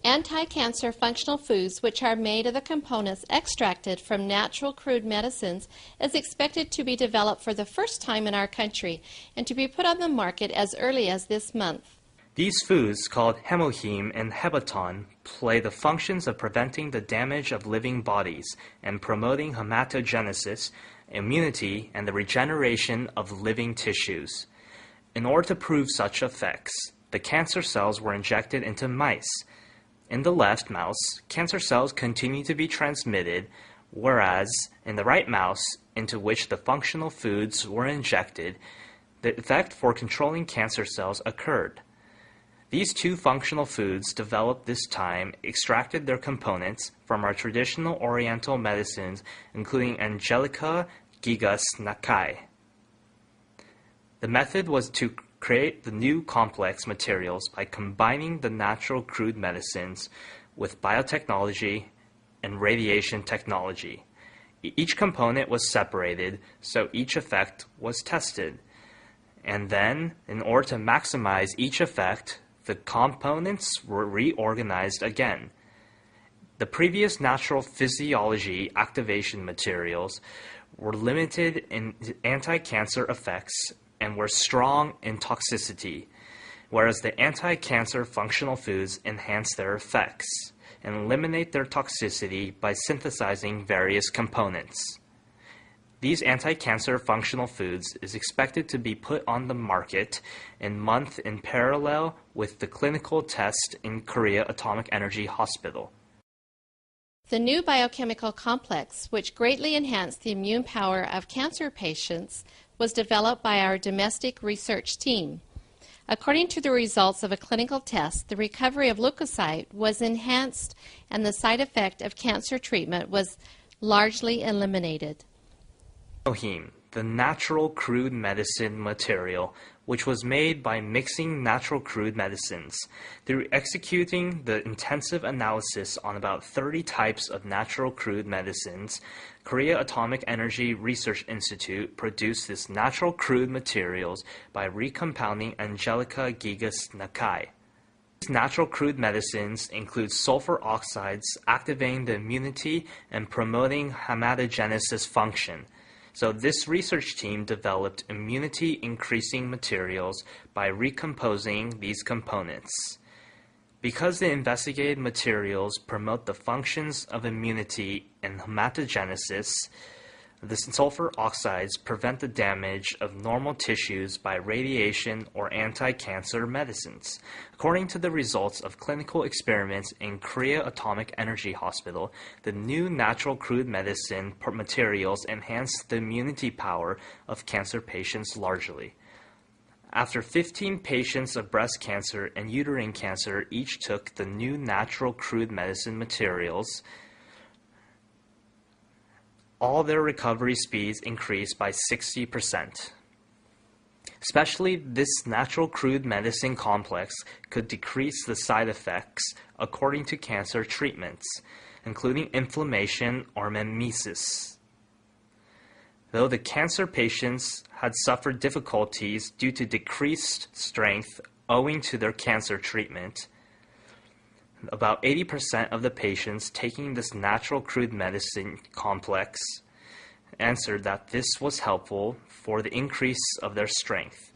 Anti-cancer functional foods, which are made of the components extracted from natural crude medicines, is expected to be developed for the first time in our country and to be put on the market as early as this month. These foods, called HemoHIM and Hebaton, play the functions of preventing the damage of living bodies and promoting hematogenesis, immunity, and the regeneration of living tissues. In order to prove such effects, the cancer cells were injected into mice. In the left mouse, cancer cells continue to be transmitted, whereas in the right mouse, into which the functional foods were injected, the effect for controlling cancer cells occurred. These two functional foods developed this time extracted their components from our traditional oriental medicines, including Angelica gigas Nakai. The method was to create the new complex materials by combining the natural crude medicines with biotechnology and radiation technology. Each component was separated, so each effect was tested. And then, in order to maximize each effect, the components were reorganized again. The previous natural physiology activation materials were limited in anti-cancer effects and were strong in toxicity, whereas the anti-cancer functional foods enhance their effects and eliminate their toxicity by synthesizing various components. These anti-cancer functional foods is expected to be put on the market in month in parallel with the clinical test in Korea Atomic Energy Hospital. The new biochemical complex, which greatly enhanced the immune power of cancer patients, was developed by our domestic research team. According to the results of a clinical test, the recovery of leukocyte was enhanced and the side effect of cancer treatment was largely eliminated. HemoHIM, the natural crude medicine material, which was made by mixing natural crude medicines. Through executing the intensive analysis on about 30 types of natural crude medicines, Korea Atomic Energy Research Institute produced this natural crude materials by recompounding Angelica gigas Nakai. These natural crude medicines include sulfur oxides activating the immunity and promoting hematogenesis function. So this research team developed immunity-increasing materials by recomposing these components. Because the investigated materials promote the functions of immunity and hematogenesis, the sulfur oxides prevent the damage of normal tissues by radiation or anti-cancer medicines. According to the results of clinical experiments in Korea Atomic Energy Hospital, the new natural crude medicine materials enhance the immunity power of cancer patients largely. After 15 patients of breast cancer and uterine cancer each took the new natural crude medicine materials, all their recovery speeds increased by 60%. Especially this natural crude medicine complex could decrease the side effects according to cancer treatments, including inflammation or mimesis. Though the cancer patients had suffered difficulties due to decreased strength owing to their cancer treatment, about 80% of the patients taking this natural crude medicine complex answered that this was helpful for the increase of their strength.